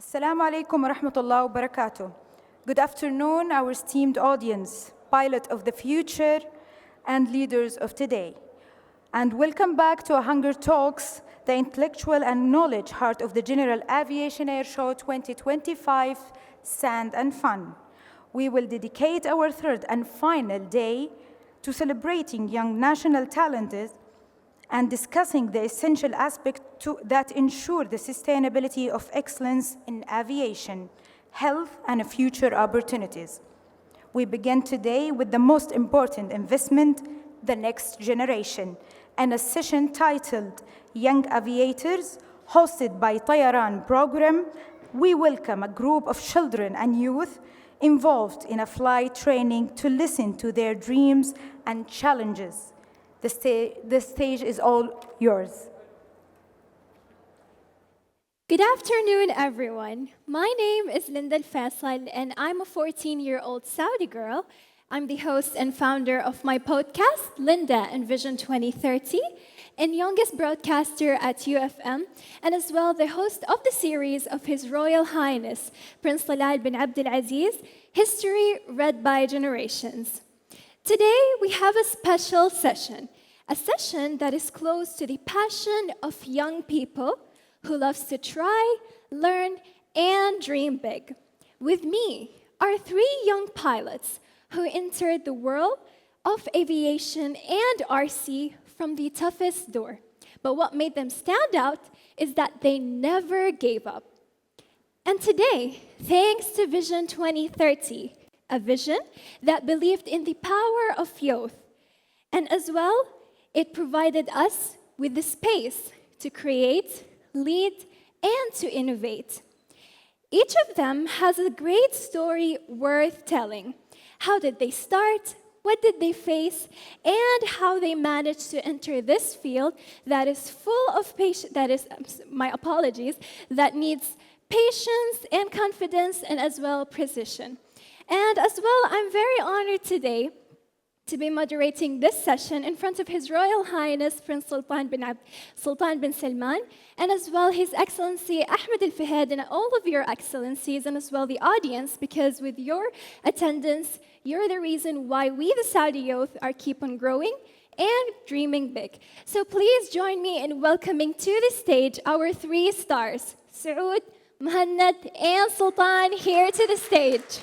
Assalamu alaikum wa rahmatullahi wa barakatuh. Good afternoon, our esteemed audience, pilot of the future and leaders of today. And welcome back to Hangar Talks, the intellectual and knowledge heart of the General Aviation Air Show 2025, Sand and Fun. We will dedicate our third and final day to celebrating young national talents and discussing the essential aspects that ensure the sustainability of excellence in aviation, health, and future opportunities. We begin today with the most important investment, the next generation, and a session titled Young Aviators, hosted by Tayaran program. We welcome a group of children and youth involved in a flight training to listen to their dreams and challenges. The stage is all yours. Good afternoon, everyone. My name is Linda Al-Faisal, and I'm a 14-year-old Saudi girl. I'm the host and founder of my podcast, Linda and Vision 2030, and youngest broadcaster at UFM, and as well the host of the series of His Royal Highness, Prince Talal bin Abdul Aziz, History Read by Generations. Today, we have a special session, a session that is close to the passion of young people who loves to try, learn, and dream big. With me are three young pilots who entered the world of aviation and RC from the toughest door. But what made them stand out is that they never gave up. And today, thanks to Vision 2030, a vision that believed in the power of youth. And as well, it provided us with the space to create, lead, and to innovate. Each of them has a great story worth telling. How did they start? What did they face? And how they managed to enter this field that is full of that needs patience and confidence and as well precision. And as well, I'm very honored today to be moderating this session in front of His Royal Highness Prince Sultan bin Salman, and as well His Excellency Ahmed Al-Fahad and all of your excellencies, and as well the audience, because with your attendance, you're the reason why we, the Saudi youth, are keep on growing and dreaming big. So please join me in welcoming to the stage our three stars, Saud, Muhannad, and Sultan, here to the stage.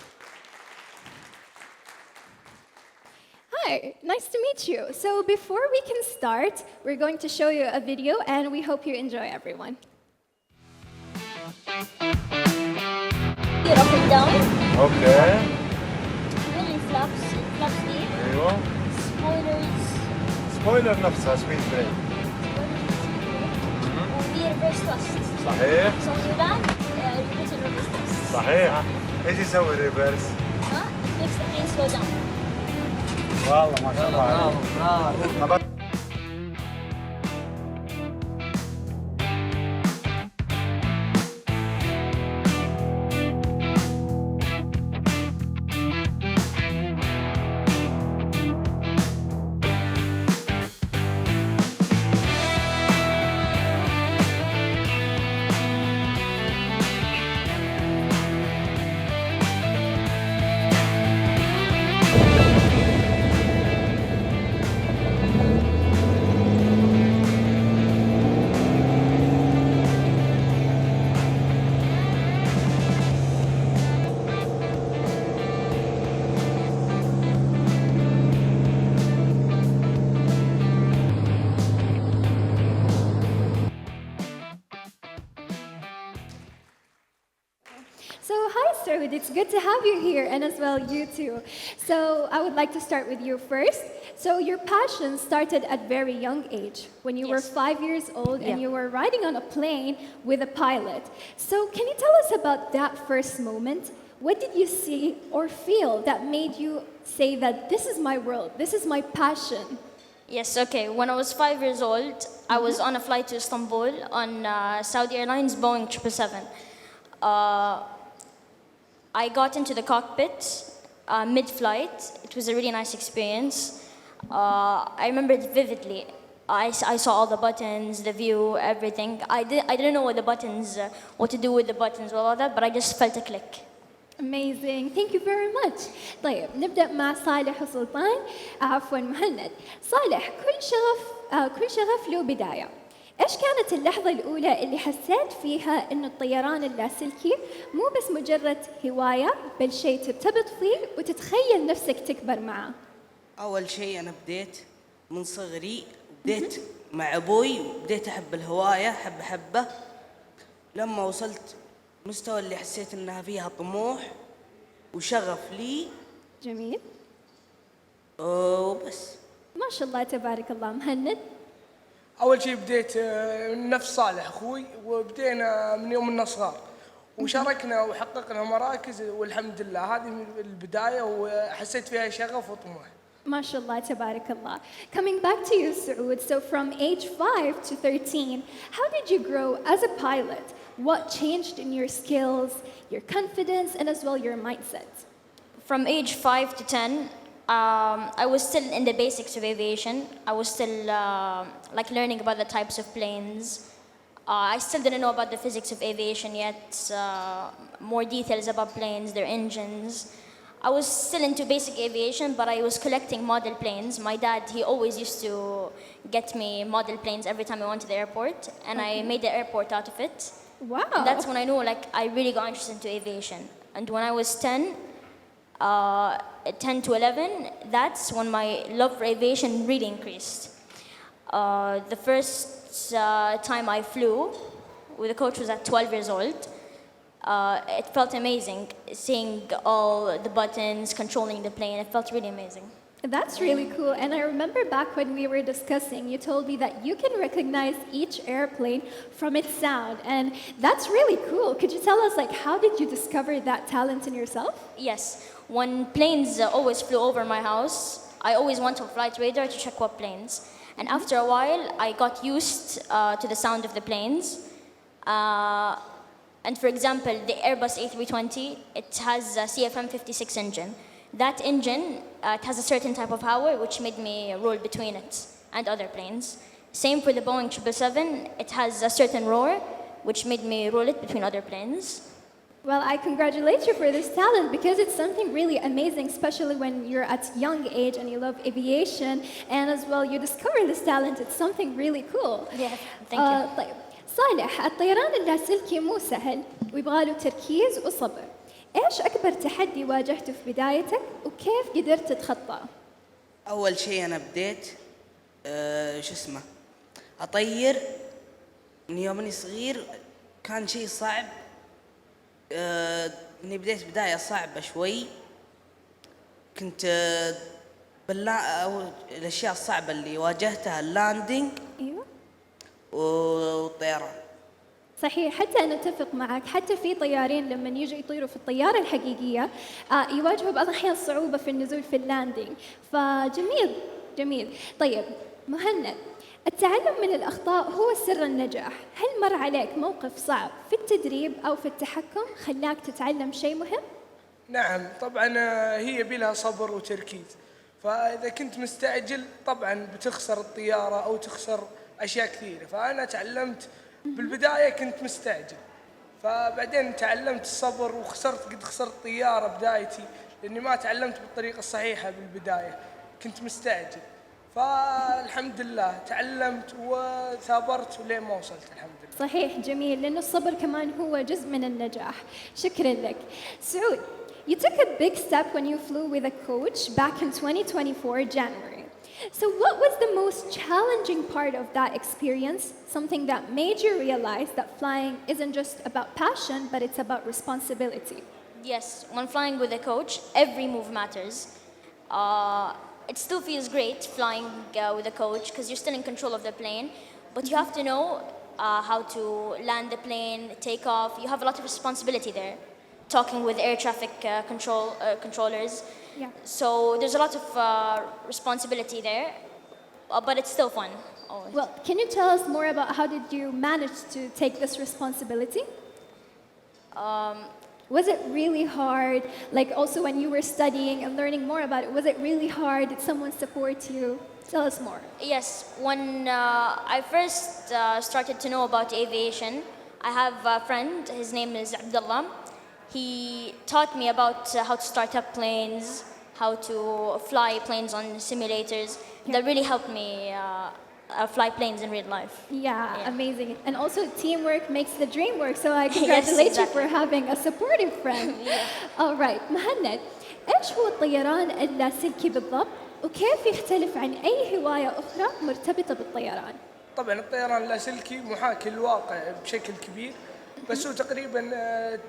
Hi, nice to meet you. So before we can start, we're going to show you a video, and we hope you enjoy, everyone. Get up and down. Okay. Really flaps deep. ايوه. Spoilers. سبويلر نفسها سبيد بريك. ودي reverse thrust. صحيح. So when you land, you put in reverse thrust. صحيح. ايش يسوي الريفرس؟ Huh? It makes the plane slow down. والله ما شاء الله عليك. So hi, Saud, it's good to have you here, and as well you too. So I would like to start with you first. So your passion started at very young age, when you were Yes. 5 years old and Yeah. you were riding on a plane with a pilot. So can you tell us about that first moment? What did you see or feel that made you say that this is my world, this is my passion? Yes, okay. When I was 5 years old, I was on a flight to Istanbul on Saudi Airlines Boeing 777. I got into the cockpit mid-flight. It was a really nice experience. I remember it vividly. I saw all the buttons, the view, everything. I didn't know what to do with the buttons, all of that, but I just felt a click. Amazing. Thank you very much. طيب نبدأ مع صالح وسلطان عفوا مهند. صالح كل شغف له بداية. إيش كانت اللحظة الأولى اللي حسيت فيها إنه الطيران اللاسلكي مو بس مجرد هواية بل شيء ترتبط فيه وتتخيل نفسك تكبر معه؟ أول شيء أنا بديت من صغري، بديت مع أبوي وبديت أحب الهواية حبة لما وصلت مستوى اللي حسيت إنها فيها طموح وشغف لي. جميل. وبس. ما شاء الله تبارك الله. مهند؟ أول شيء بديت نفس صالح أخوي، وبدينا من يومنا صغار وشاركنا وحققنا مراكز والحمد لله. هذه البداية وحسيت فيها شغف وطموح. ما شاء الله تبارك الله. Coming back to you, Saud. So from age 5 to 13, how did you grow as a pilot? What changed in your skills, your confidence, and as well your mindset? From age 5 to 10, I was still in the basics of aviation. I was still like learning about the types of planes. I still didn't know about the physics of aviation yet, more details about planes, their engines. I was still into basic aviation, but I was collecting model planes. My dad, he always used to get me model planes every time I went to the airport, and I made the airport out of it. Wow. And that's when I knew like I really got interested into aviation. And when I was 10 to 11, that's when my love for aviation really increased. The first time I flew with a coach was at 12 years old. It felt amazing seeing all the buttons, controlling the plane. It felt really amazing. That's really cool. And I remember back when we were discussing, you told me that you can recognize each airplane from its sound. And that's really cool. Could you tell us, like, how did you discover that talent in yourself? Yes. When planes always flew over my house, I always went to flight radar to check what planes. And after a while, I got used to the sound of the planes. And for example, the Airbus A320, it has a CFM 56 engine. That engine, it has a certain type of power which made me roll between it and other planes. Same for the Boeing 777, it has a certain roar which made me roll it between other planes. Well, I congratulate you for this talent because it's something really amazing, especially when you're at young age and you love aviation, and as well you discover this talent. It's something really cool. Yeah, thank you. طيب صالح، الطيران اللاسلكي مو سهل ويبغى له تركيز وصبر. ايش اكبر تحدي واجهته في بدايتك وكيف قدرت تتخطاه؟ أول شيء أنا بديت أطير من يوم إني صغير. كان شيء صعب. إني بديت بداية صعبة شوي. كنت الأشياء الصعبة اللي واجهتها اللاندنج ايوه والطيران. صحيح، حتى أنا أتفق معك. حتى في طيارين لما يجوا يطيروا في الطيارة الحقيقية يواجهوا بعض الأحيان صعوبة في النزول في اللاندنج. فجميل جميل. طيب مهند، التعلم من الأخطاء هو سر النجاح. هل مر عليك موقف صعب في التدريب أو في التحكم خلاك تتعلم شيء مهم؟ نعم طبعا، هي بلها صبر وتركيز. فإذا كنت مستعجل طبعا بتخسر الطيارة أو تخسر أشياء كثيرة. فأنا تعلمت بالبداية كنت مستعجل، فبعدين تعلمت الصبر قد خسرت طيارة بدايتي لأني ما تعلمت بالطريقة الصحيحة بالبداية، كنت مستعجل. فالحمد لله تعلمت وثابرت ولين ما وصلت الحمد لله. صحيح، جميل، لأنه الصبر كمان هو جزء من النجاح. شكرا لك. سعود, you took a big step when you flew with a coach back in 2024 January. So what was the most challenging part of that experience? Something that made you realize that flying isn't just about passion, but it's about responsibility. Yes, when flying with a coach, every move matters. It still feels great flying with a coach because you're still in control of the plane, but you have to know how to land the plane, take off. You have a lot of responsibility there, talking with air traffic controllers. Yeah. So there's a lot of responsibility there, but it's still fun. Always. Well, can you tell us more about how did you manage to take this responsibility? Was it really hard? Like also when you were studying and learning more about it, was it really hard? Did someone support you? Tell us more. Yes, when I first started to know about aviation, I have a friend, his name is Abdullah. He taught me about how to start up planes, how to fly planes on simulators. That really helped me fly planes in real life. Yeah, amazing. And also teamwork makes the dream work. So I congratulate you for having a supportive friend. All right, مهند، ايش هو الطيران اللاسلكي بالضبط؟ وكيف يختلف عن أي هواية أخرى مرتبطة بالطيران؟ طبعا الطيران اللاسلكي محاكي للواقع بشكل كبير، بس هو تقريبا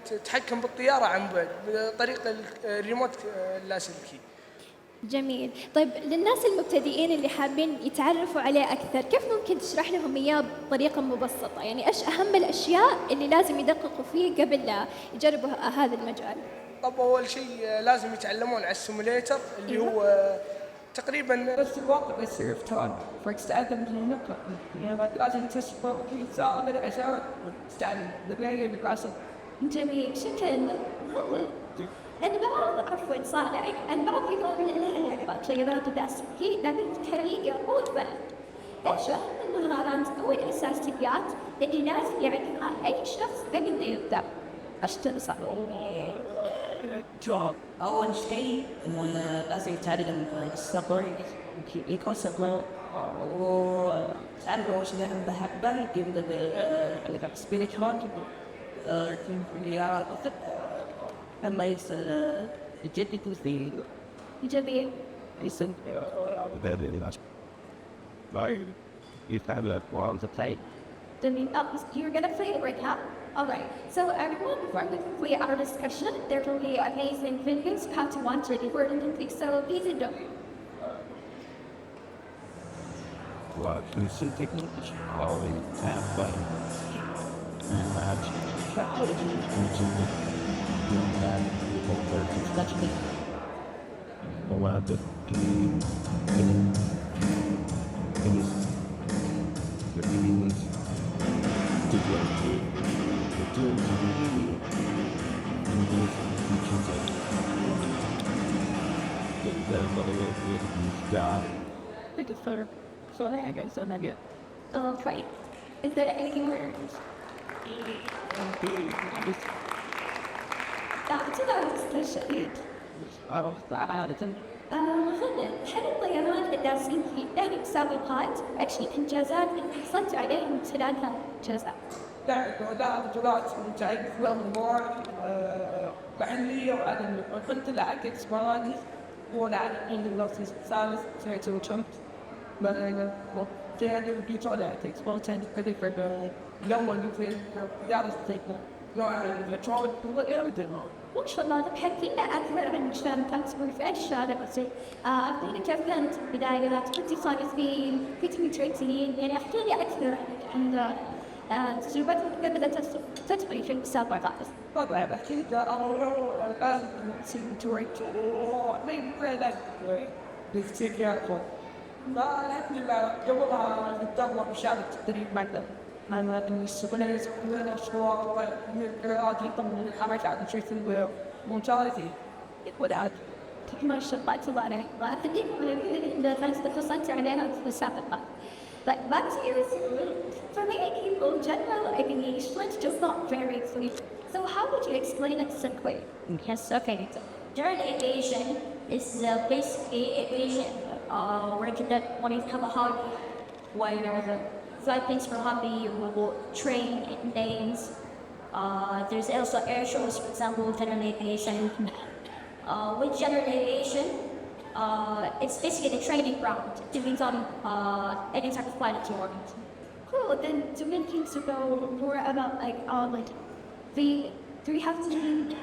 تتحكم بالطيارة عن بعد بطريقة الريموت اللاسلكي. جميل. طيب للناس المبتدئين اللي حابين يتعرفوا عليه أكثر، كيف ممكن تشرح لهم إياه بطريقة مبسطة؟ يعني إيش أهم الأشياء اللي لازم يدققوا فيه قبل لا يجربوا هذا المجال؟ طب أول شيء لازم يتعلمون على السيموليتر اللي هو تقريبا بس الواقع يصير ترى فاستخدم النقطة يعني لازم تسبق في ساعة من عشان تستعمل البداية بالرأس. جميل، شكرا. أنا عفوا صالح، أنا بعض يقولون إنها سيارات اللاسلكية لكن تحريق رتبة. إيش أهم المهارات أو الأساسيات اللي لازم يعرفها أي شخص قبل ما يبدأ؟ أشتغل صح. job. أول شيء لازم يتعلم الصبر يكون صبور وتعرف أول شيء أنا بحبه قبل الإكسبيرينس اللي أما يجدد في جميل. يصير يتعلم وعلى play. Then you're going to play it right now? All right. So everyone, before we complete our discussion, there will be amazing videos how to watch it importantly. So please enjoy. Well, it's a technology always have fun. And that's so I guess I'm not good. Right. Is there anything more? That's special. مثلا هل الطيران اللاسلكي له سابقات أشياء إنجازات حصلت عليها من خلال هذا الإنجازات؟ لا بطولات متعب والمور محلية وأنا كنت لعبت إسباني ولعبت إنجليزي سالس سيرت وشمت مثلا تاني بطولات إسباني كذا فرد يوم يوفي دارس تيكو نوع البترول وغيره ما شاء الله حكينا أكثر عن مشاركات في الشارع بس أعطينا كيف كانت بدايات كنت صارفين كنت متركزين يعني أحكي أكثر عن تجربتك قبل تدخلي في المسابقات. طبعا أكيد الآن سيمتوريت ما يبغى لك باستيقاظ لا الحمد لله قبلها نتدرب مشاركة التدريب معنا أنا بالنسبة لي كلنا شغل قراءة من الحركة بشكل ممتازة ودعت ما شاء الله تبارك الله أكيد من الناس تتصلت عليها في المسابقة. But back to your for many people, general aviation is just not very clear. So how would you explain it simply? Yes, okay. So, general aviation is basically aviation that when you have a hobby, where the fly planes for hobby, you will train in planes. There's also air shows, for example, general aviation. With general aviation, it's basically the training ground to become any type of pilot you want. Cool. Then to make things go more about like do we have to be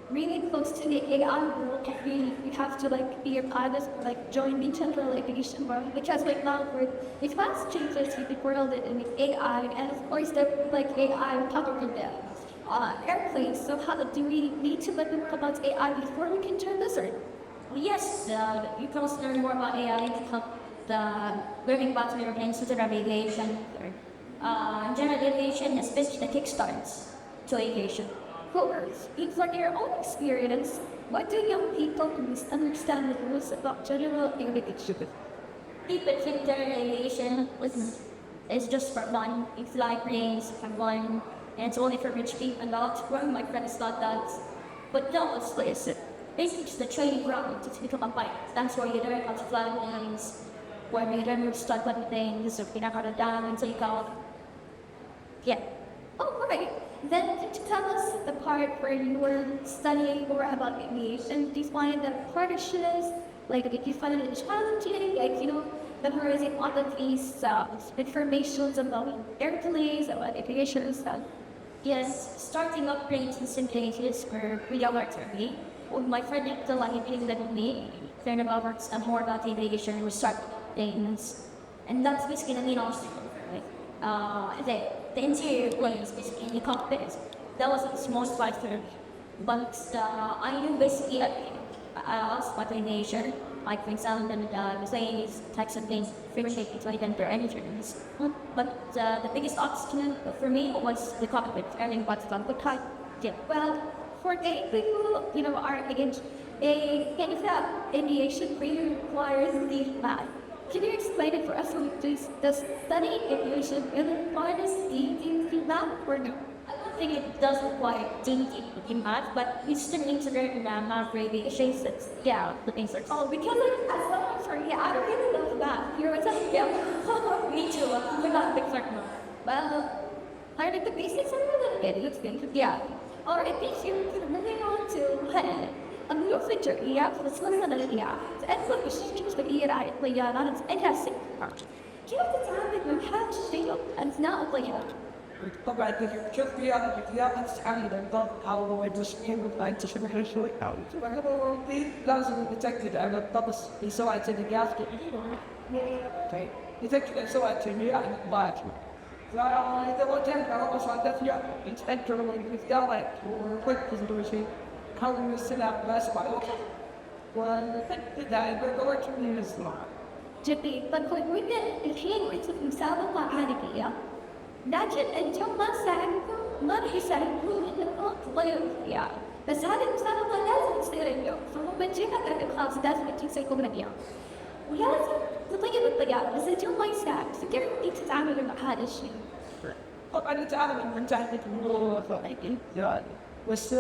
really close to the AI world? We have to like be a pilot, like join the general aviation world because right now we're fast changes with the world and the AI, and of course the like AI powering the airplanes. So how do we need to learn about AI before we can turn this on? Yes, you can also learn more about AI to help learning about airplanes, general aviation. General aviation is basically the kickstarts to aviation. From your own experience, what do young people misunderstand the rules about general aviation? People think their aviation is just for fun. You fly planes for fun, and it's only for rich people. Not one of my friends thought that, but no, it's basically just the training ground to become a pilot. That's where you learn how to fly planes, where you learn how to start button things, or you know how to down and take off. Yeah. Oh, right. Then could you tell us the part where you were studying more about aviation? Do you find the partnerships, like did you find it challenging, like, memorizing all of these informations about airplanes, about aviation and stuff? Yes, starting up planes and simulators were really hard for me. When my friend Nicola like that me, learn about more about aviation, we start planes, and that's basically the main obstacle. Right? The interior planes, basically the cockpit, that was the most part for me. But I knew basically about aviation, like for example, the planes, types of things, frequency, per engines. But the biggest obstacle for me was the cockpit, learning about the cockpit type. Yeah. Well, for the people, are against aviation really requires the math. Can you explain it for us, please? Does studying aviation really requires the math or no? I don't think it does require deep math, but you still need to learn math for aviation. Yeah, the things are. Oh, because as someone for I don't really love math. You're a tough girl. Me too. We're not big for math. Well, learning the basics are really good. It's good. Yeah. Or at least you're moving on to a new feature. Yeah, that's one of the yeah. It's like a change the year I play. Yeah, that's interesting. Do you have the time that you have to stay up and not play it? طبعا شوف في تستعمل الضغط او التشغيل والبعد تشغيل شوي لازم نتاكد على الضغط لسرعه الرياح نتاكد على سرعه الرياح الضغط فاذا ما كان على سرعه الرياح نتاكد من المقدار ونركز شيء حول السلام باسمع ونتاكد على الوقت من الزراعه. جميل. فالكويت الحين انتم مسابقه عالميه. لكن انتم ما ساعدتم ما راح يساعدون انكم تضيعوا فيها، بس هذه المسابقه لازم تصير اليوم، فمو من جهه انك خلاص لازم تسويكم اليوم. ولازم تطيب الطياره، بس انتم ما يساعد، فكيف تتعاملوا مع هذا الشيء؟ طبعا نتعامل من تحت الموضوع يعني بس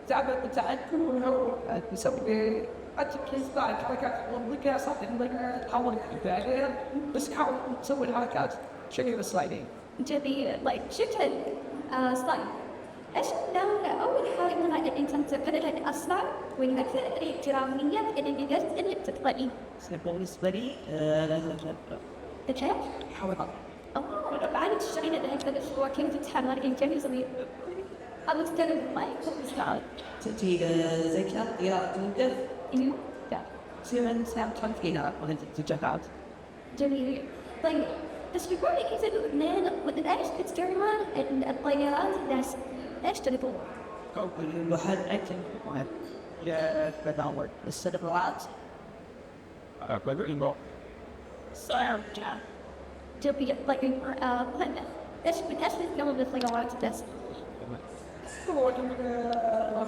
تعامل متعدد وهو نسوي أتكلم بعد حركات الذكاء صح إنك تحاول بعدين بس حاول تسوي الحركات شكل سلايدين. جميل. شكل سلايد. ايش اول حاجه من انت تبدا اسرع وانك احتراميه ان قدرت انك تتقني. بالنسبه لي كيف؟ حاول بعد الشيء اللي انت الاسبوع كيف تتحمل انت يسوي هذا تتكلم معي تجي ذكاء يا جدا ايوه سيرن سام تنفينا وانت تجهز. جميل. طيب بس بيقول لك إذا الاثنين ايش تتكلمون الطيارات الناس ايش تبون؟ المحل أكل مهم بدور السيارات سيارة جميل. طيب ايش تتكلمون بالطيارات بس؟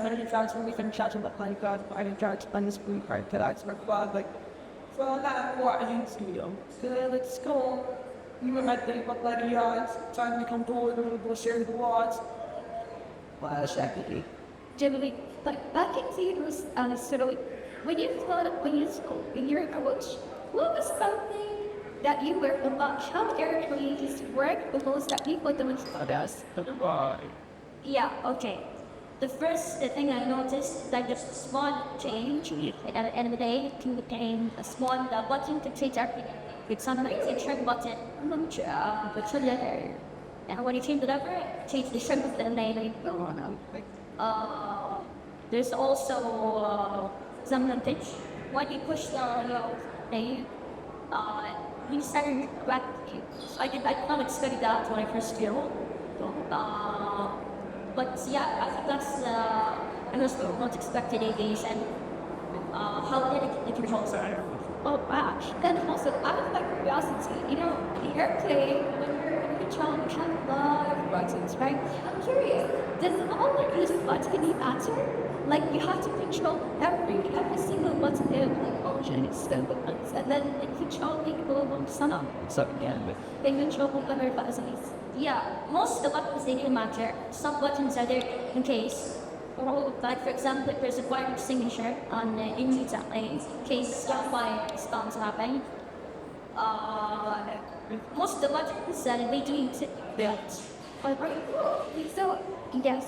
many times when we can chat about like God, I didn't try to find this blue card that I spoke about, like, for that, what I used to do. So let's go. You might think about like, yeah, it's time to come forward and we'll share the words. Well, exactly. Generally, but back in theaters, so when you thought, when you're a coach, what was something that you learned about how airplanes work with those that people don't know us? Yeah, okay. The first thing I noticed is that there's a small change at the end of the day to obtain a small button to change everything. It's sometimes a trim button, but and when you change the lever, change the trim button and then there's also some things when you push the thing, you start rapidly. So I did not expect that when I first flew. But yeah, I think that's the most expected aviation. How delicate the controls are. Oh wow. Then also, out of my curiosity, the airplane, when you're control have a lot of buttons, right? I'm curious, does all of these buttons matter? Like you have to control every single button in like ocean is so buttons, and then like controlling global sun. So, yeah, but They control other buttons. Yeah, most of the buttons they do matter. Some buttons are there in case. Like for example, if there's a wireless signature on in user in case gunfire is bound to happen. Most of the buttons they do built. So, yes.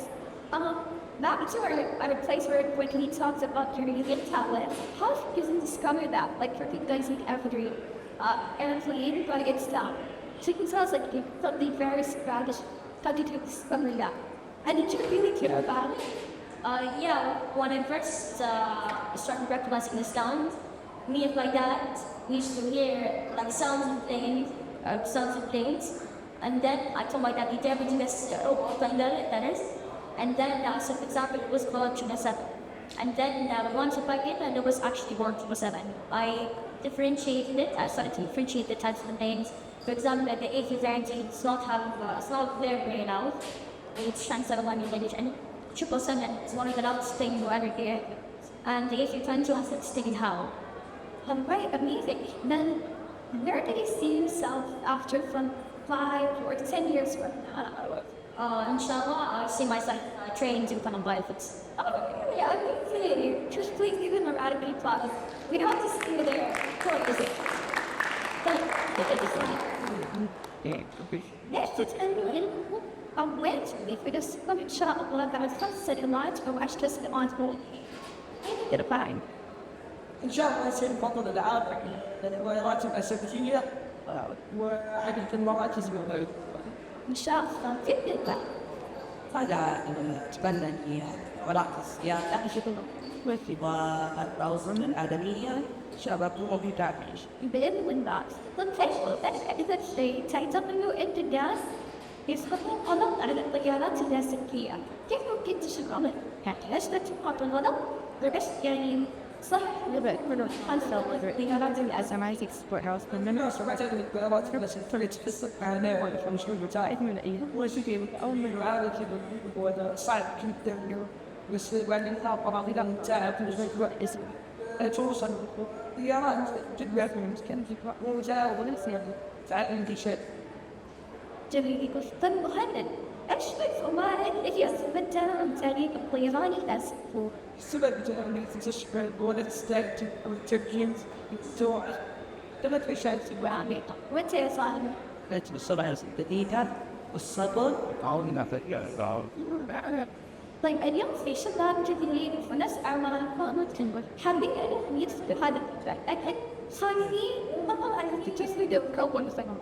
Back to our place where when he talks about your union tablets, how did you discover that? Like for you guys like every airplane, but it's so you can tell us like something very Spanish. How did you discover that? And did you really care about it? Yeah, when I first started recognizing the sounds, me and my dad, we used to hear like sounds of things, and then I told my dad, "Did you ever do this playing letters?" And then, so for example, it was called Tuna 7. And then once I plugged in, and it was actually born Tuna 7. I differentiated it, I started to differentiate the types of names. For example, like the A330 it's not very loud. It's transferable edition. 777 is one of the loudest things you ever hear. And the A320 has a stinging howl. Right, amazing. Then, where do you see yourself after from 5 or 10 years from now? Inshallah, I see myself training to become a pilot. Yeah, amazing. Just please give him a round of applause. We have to see you there. What is it? Yes, it's Wednesday, because I'm in shop, I'm going to sunset in light, or I just on board. Get a fine. إن شاء الله يصير بطل الألعاب ويراتب أساسية وعدد المرات يزبط إن شاء الله كده. هذا أتمنى أني أركز يا أخي والأوزان الآدمية شباب وبيتعبيش. بإذن الله. إذا تعتقدوا أنت الناس يسقطون غلط على الطيارات اللاسلكية، كيف ممكن تشغلها؟ يعني ليش تتقاط الغلط؟ بس يعني صح يبقى كله حصل الطيارات الأزمات export house من سمعت الطيارات بس تريد تفسر على المشروع بتاعي من أي وشيء أول من عادة وهذا صعب جدا بس وبعدين طبعا إذا متعب اسم توصل الطيارات جدا ممكن وجاء ونسي تعلم في شيء جميل طب مهند ايش الفوائد اللي يثبتها عن تاريخ الطيران الاسبوع؟ السبب انك تشبه ولا تستخدم التركيز السوء ثلاث اشياء عميقة وانت يا صاحبي؟ السرعة الجديدة والصبر عاوننا في طيب اليوم في شباب جديدين ونسعى مع حابين انهم يثبتوا هذا الأكل خايفين وما عارفين كيف يكونوا ثقة.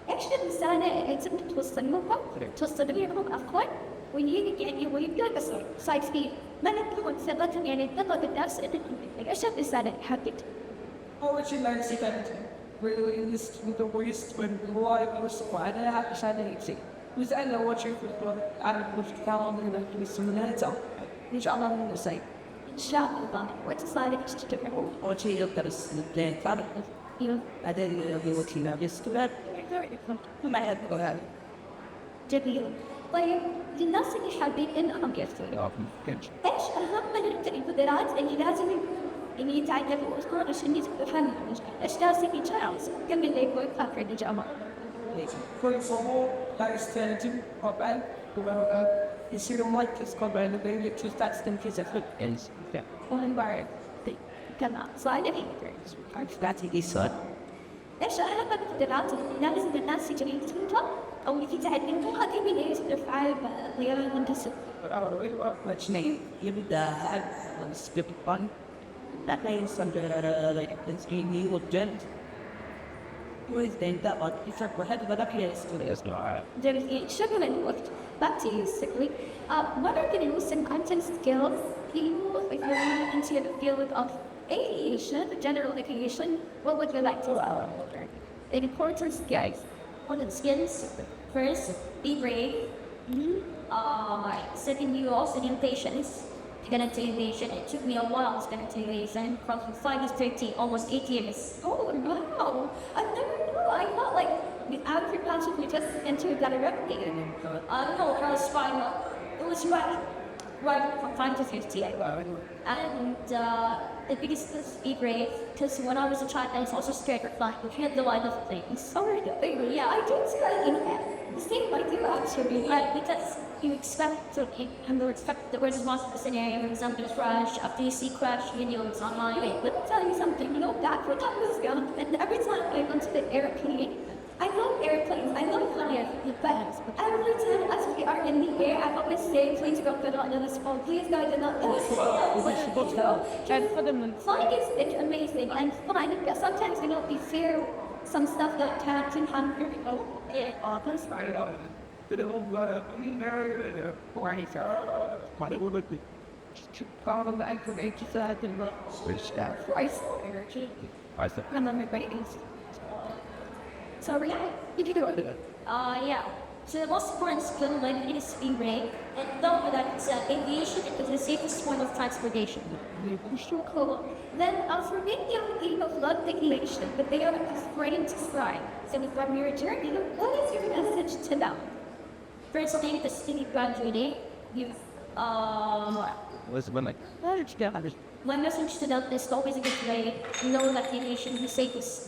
ايش الرسالة اللي تبي توصل لهم افكار يعني ويبدأ بس صايفين ما نكون ثقتهم يعني ثقة بالنفس ايش الرسالة اللي حبيت؟ أول شيء لا نستفاد ويست والوايب والصفوة عليها عشان يجي وزعلنا أول شيء في الكون على الكلام اللي بيسمونها إن شاء الله من نسي ان شاء الله وتصالح تجتمعوا أول شيء يدرس البلاد فارق بعدين يوكينا يستمر ما يبقى هذا جميل. طيب للناس اللي حابين انهم يرسلوا ايش اهم القدرات اللي لازم اللي يتعلموا اصلا عشان يفهموا ايش لازم يجاوز قبل لا يكون فاكر الجامعة؟ كل صبور لا يستلزم طبعا يصير مركز طبعا بين تلتاس تنفيذ الفكر وهنبارد كما صالح بعتي لي سؤال ايش اهم القدرات اللي لازم الناس يتعلموها او يتعلموها قبل لا يستفعل غير المنتسب؟ اثنين يبدا السبيبان لا يصير تسكيني والجلد واثنين طبعا يفكر هذا بدا في الاستوديو شكرا للوقت. Back to you, Sigley. What are the most important skills people if you're moving into the field of aviation, general aviation, what would you like to learn? The important skills. Important skills. First, be brave. Second, you also need patience to get into aviation. It took me a while to get into aviation, from 5 to 13, almost 8 years. Oh, wow. I never knew. I thought, like, Out of your passion, you just entered directly. No, it was fine. It was right from 5 to 50. And the biggest was E-grade, because when I was a child, I was also scared of flying. I had no idea of things. Sorry, baby. Yeah, I did sky in the same I do actually. Because you expect to, and you expect that we're just watching the scenario, for example, crash. After you see crash videos online, Wait, let me tell you something. You know, back when I was young, and every time I went to the airplane, I love airplanes. I love flying the best. But every time as we are in the air, I always say, please don't put on this phone. Please, guys, do not flying is it's amazing and fun. But sometimes, you know, we fear some stuff that can happen. You know, sorry, did you do it? Yeah. So the most important skill in life is being brave, and know that aviation is the safest form of transportation. cool. Then, for many young people love aviation, but they are afraid to fly. So from your journey, what is your message to them? First thing, the city graduating, you my message to them is always a good way. Know that aviation is the safest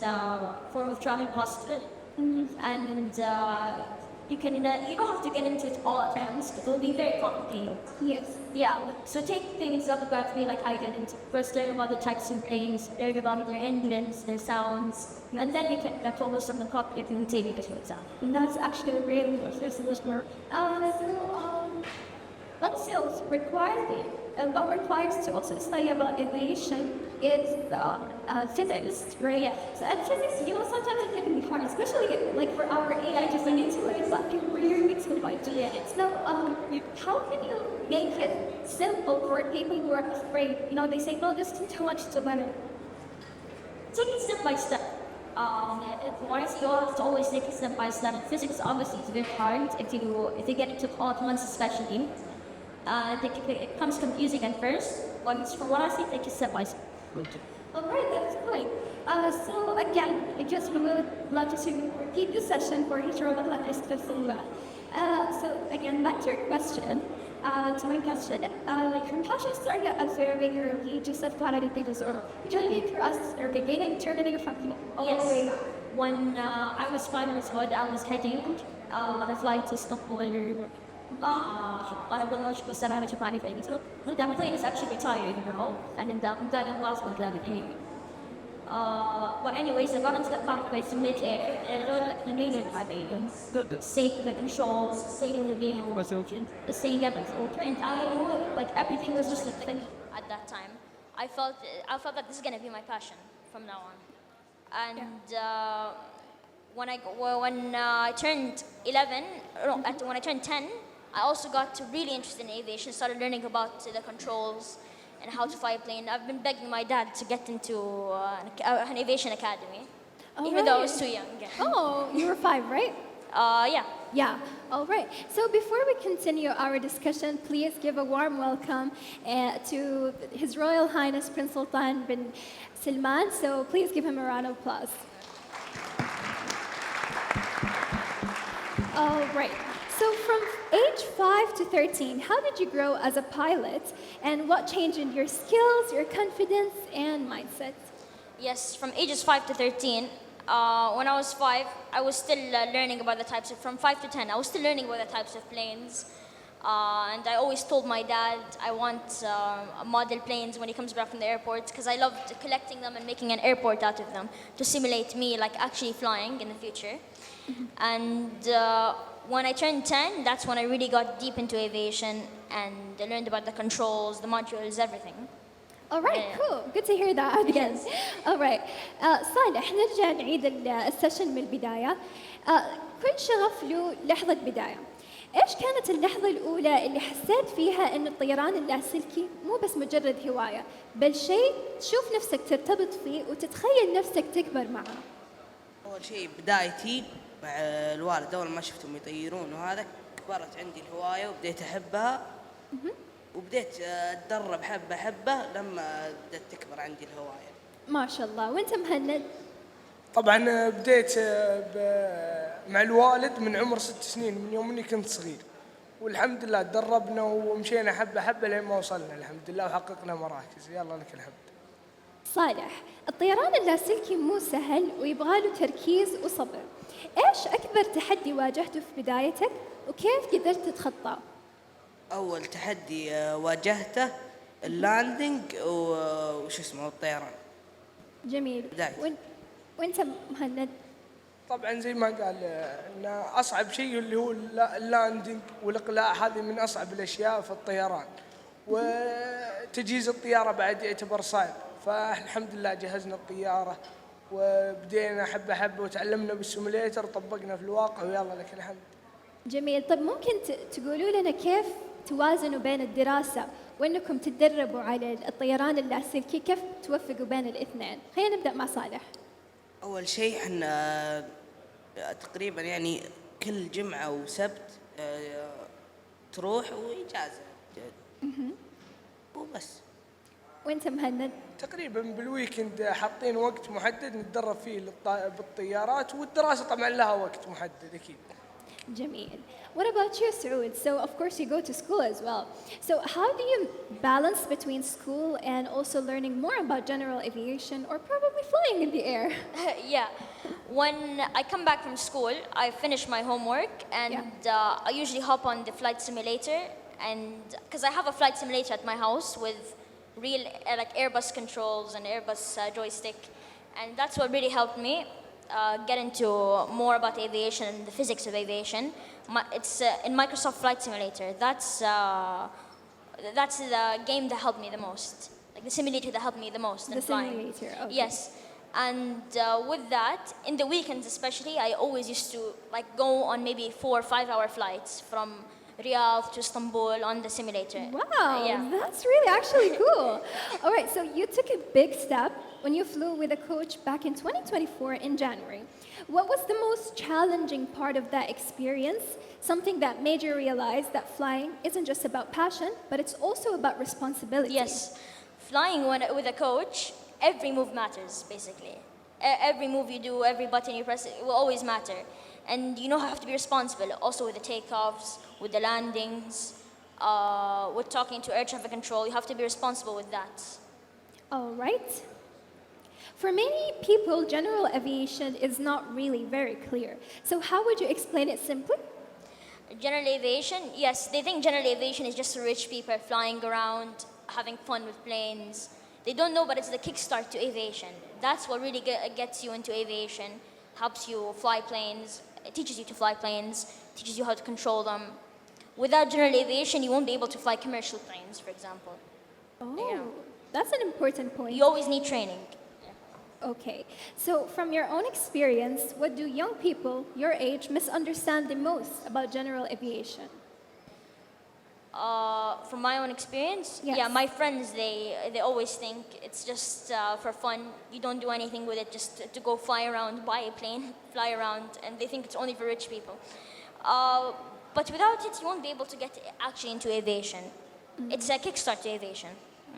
form of travel possible, and you don't have to get into it all at once. It will be very complicated. Yes. Yeah. So take things up gradually like I did, and first learn about the types of planes, learn about their engines, their sounds, and then you can get almost from the cockpit and take it to exam. And that's actually really listener. What skills required and what requires to also study about aviation is physics, right? So and physics, you know, sometimes it can be hard, especially like for our AI just like into it, but you really need to do it. So how can you make it simple for people who are afraid? You know, they say, no, this is too much to learn. Take it step by step. Once you have to always take it step by step. Physics obviously is very hard if you get into all at once, especially. It becomes confusing at first, but from what I see, take it step by step. All right, that's great. So again, I just would love to repeat the session for each of us. So again, back to your question. To my question, your passion started observing your ages of planet pages or journey for us or beginning turning from Yes. When I was 5 years old, I was heading on a flight to Stockholm. I will not go send out to find anything. So the plane is actually retired, you know, and then that was what that became. But anyways, I got into the cockpit mid-air and the main safe the controls, saving the game, the same episode. And I knew like everything was just a thing. At that time, I felt that this is gonna be my passion from now on. And when I turned 11, when I turned 10, I also got really interested in aviation, started learning about the controls and how to fly a plane. I've been begging my dad to get into an aviation academy, even though I was too young. Oh, you were 5, right? Yeah. Yeah, all right. So before we continue our discussion, please give a warm welcome to His Royal Highness Prince Sultan bin Salman. So please give him a round of applause. All right. So from age 5 to 13, how did you grow as a pilot? And what changed in your skills, your confidence, and mindset? Yes, from ages 5 to 13, when I was 5, I was still learning about the types of, from 5 to 10, I was still learning about the types of planes. And I always told my dad I want model planes when he comes back from the airport because I loved collecting them and making an airport out of them to simulate me like actually flying in the future. And when I turned 10, that's when I really got deep into aviation and I learned about the controls, the modules, everything. All right, cool. Good to hear that. Yes. All right. صالح نرجع نعيد السيشن من البداية. كل شغف له لحظة بداية. إيش كانت اللحظة الأولى اللي حسيت فيها إنه الطيران اللاسلكي مو بس مجرد هواية، بل شيء تشوف نفسك ترتبط فيه وتتخيل نفسك تكبر معه؟ أول شيء بدايتي مع الوالد أول ما شفتهم يطيرون وهذا كبرت عندي الهواية وبديت أحبها وبديت أتدرب حبة حبة لما بدأت تكبر عندي الهواية. ما شاء الله. وأنت مهند؟ طبعا بديت مع الوالد من عمر 6 سنين، من يوم اني كنت صغير، والحمد لله تدربنا ومشينا حبه حبه لين ما وصلنا الحمد لله وحققنا مراكز. يلا لك الحمد. صالح، الطيران اللاسلكي مو سهل ويبغى له تركيز وصبر. ايش اكبر تحدي واجهته في بدايتك وكيف قدرت تتخطاه؟ اول تحدي واجهته اللاندنج وش اسمه الطيران. جميل. بداية. وانت مهند؟ طبعا زي ما قال ان اصعب شيء اللي هو اللاندنج والاقلاع، هذه من اصعب الاشياء في الطيران، وتجهيز الطياره بعد يعتبر صعب. فالحمد لله جهزنا الطياره وبدينا حبه حبه وتعلمنا بالسيموليتر وطبقنا في الواقع ويلا لك الحمد. جميل. طب ممكن تقولوا لنا كيف توازنوا بين الدراسة وانكم تتدربوا على الطيران اللاسلكي، كيف توفقوا بين الاثنين؟ خلينا نبدأ مع صالح. اول شيء احنا تقريبا يعني كل جمعة وسبت تروح واجازة وبس. وانت مهند؟ تقريبا بالويكند حاطين وقت محدد نتدرب فيه بالطيارات، والدراسة طبعا لها وقت محدد أكيد. Jamil. What about you, Saud? So, of course, you go to school as well. So, how do you balance between school and also learning more about general aviation or probably flying in the air? Yeah. When I come back from school, I finish my homework and I usually hop on the flight simulator, and because I have a flight simulator at my house with real like Airbus controls and Airbus joystick, and that's what really helped me get into more about aviation and the physics of aviation. It's in Microsoft Flight Simulator. That's the game that helped me the most, like the simulator that helped me the most in flying. The simulator, okay. Yes, and with that, in the weekends especially, I always used to like go on maybe 4 or 5 hour flights from Riyadh to Istanbul on the simulator. Wow, that's really actually cool. All right, so you took a big step when you flew with a coach back in 2024 in January. What was the most challenging part of that experience? Something that made you realize that flying isn't just about passion, but it's also about responsibility. Yes, flying with a coach, every move matters, basically. Every move you do, every button you press, it will always matter. And you know, have to be responsible also with the takeoffs, with the landings, with talking to air traffic control. You have to be responsible with that. All right. For many people, general aviation is not really very clear. So how would you explain it simply? General aviation, yes, they think general aviation is just for rich people flying around, having fun with planes. They don't know, but it's the kickstart to aviation. That's what really gets you into aviation, helps you fly planes, it teaches you to fly planes, teaches you how to control them. Without general aviation, you won't be able to fly commercial planes, for example. Oh, that's an important point. You always need training. Okay, so from your own experience, what do young people your age misunderstand the most about general aviation? From my own experience, Yes. my friends, they always think it's just for fun. You don't do anything with it, just to go fly around, buy a plane, fly around, and they think it's only for rich people. But without it, you won't be able to get actually into aviation. It's a kickstart to aviation.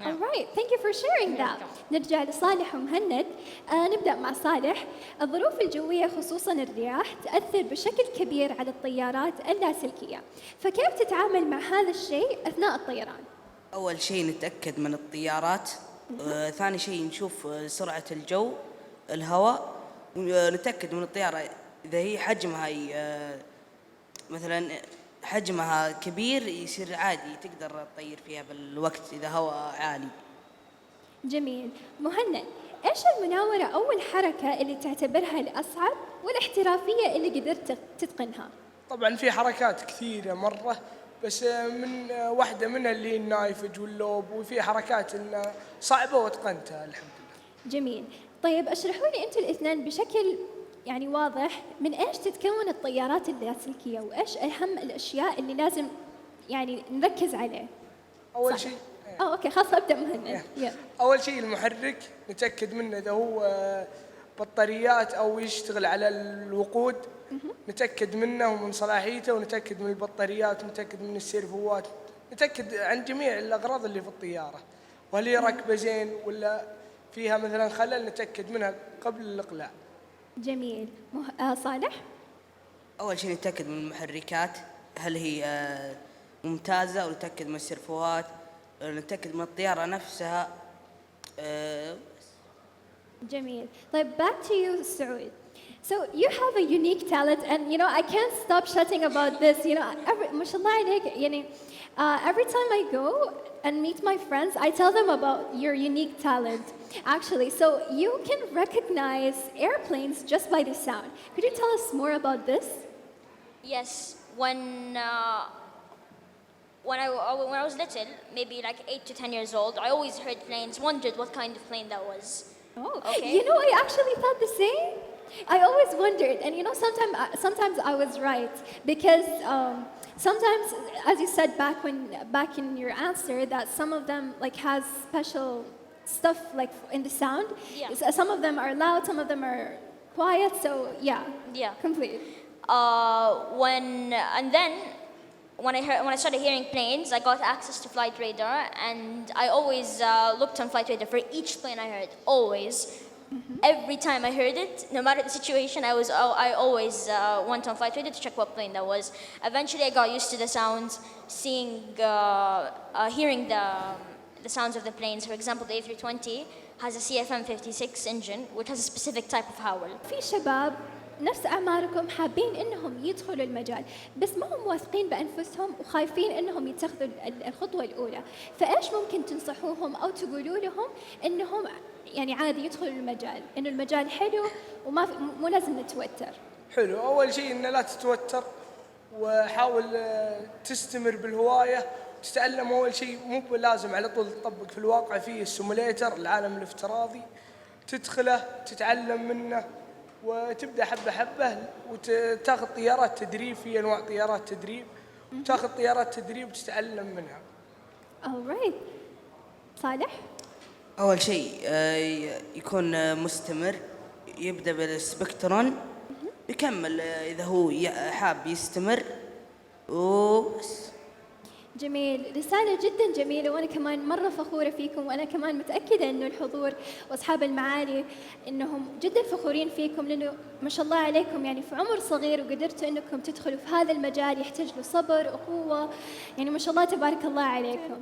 All right, thank you for sharing that. نرجع لصالح ومهند. نبدأ مع صالح. الظروف الجوية خصوصاً الرياح تأثر بشكل كبير على الطيارات اللاسلكية، فكيف تتعامل مع هذا الشيء أثناء الطيران؟ أول شيء نتأكد من الطيارات، ثاني شيء نشوف سرعة الجو، الهواء، ونتأكد من الطيارة إذا هي حجمها مثلاً حجمها كبير يصير عادي تقدر تطير فيها بالوقت إذا هواء عالي. جميل. مهند، إيش المناورة أو الحركة اللي تعتبرها الأصعب والاحترافية اللي قدرت تتقنها؟ طبعا في حركات كثيرة مرة، بس من واحدة منها اللي النايفج واللوب، وفي حركات إنها صعبة واتقنتها الحمد لله. جميل. طيب اشرحوا لي أنتوا الاثنين بشكل يعني واضح من ايش تتكون الطيارات اللاسلكيه وايش اهم الاشياء اللي لازم يعني نركز عليه. اول شيء اوكي خلاص ابدا مهند. اول شيء المحرك نتاكد منه اذا هو بطاريات او يشتغل على الوقود، نتاكد منه ومن صلاحيته، ونتاكد من البطاريات، ونتاكد من السيرفوات، نتاكد عن جميع الاغراض اللي في الطياره، وهل هي راكبه زين ولا فيها مثلا خلل، نتاكد منها قبل الاقلاع. جميل. صالح؟ أول شيء نتأكد من المحركات، هل هي ممتازة، ونتأكد من السيرفوات، نتأكد من الطيارة نفسها. جميل. طيب, back to you, Saud. So you have a unique talent, and you know I can't stop chatting about this. You know, ما شاء الله عليك. يعني, every time I go and meet my friends, I tell them about your unique talent. Actually, so you can recognize airplanes just by the sound. Could you tell us more about this? Yes, when I was little, maybe like 8 to 10 years old, I always heard planes, wondered what kind of plane that was. Oh, Okay. you know, I actually thought the same. I always wondered, and you know, sometimes I was right because sometimes, as you said back in your answer, that some of them like has special stuff like in the sound. Yeah. Some of them are loud, some of them are quiet. So yeah, Yeah. complete. And then when I started hearing planes, I got access to Flight Radar, and I always looked on Flight Radar for each plane I heard. Always, every time I heard it, no matter the situation, I always went on Flight Radar to check what plane that was. Eventually, I got used to the sounds, hearing the sounds of the planes. For example, the A320 has a CFM56 engine, which has a specific type of howl. في شباب نفس أعماركم حابين إنهم يدخلوا المجال بس ما هم واثقين بأنفسهم وخايفين إنهم يتخذوا الخطوة الأولى، فإيش ممكن تنصحوهم أو تقولوا لهم إنهم يعني عادي يدخلوا المجال، إنه المجال حلو وما مو لازم نتوتر؟ حلو. أول شيء إن لا تتوتر، وحاول تستمر بالهواية، تتعلم. أول شيء مو لازم على طول تطبق في الواقع، فيه السيموليتر العالم الافتراضي تدخله تتعلم منه، وتبدأ حبة حبة وتاخذ طيارات تدريب. في أنواع طيارات تدريب، تاخذ طيارات تدريب وتتعلم منها. alright. صالح؟ أول شيء يكون مستمر، يبدأ بالسبكترون، يكمل إذا هو حاب يستمر وبس. جميل، رسالة جدا جميلة، وأنا كمان مرة فخورة فيكم، وأنا كمان متأكدة إنه الحضور وأصحاب المعالي إنهم جدا فخورين فيكم، لأنه ما شاء الله عليكم يعني في عمر صغير وقدرتوا إنكم تدخلوا في هذا المجال يحتاج له صبر وقوة، يعني ما شاء الله تبارك الله عليكم.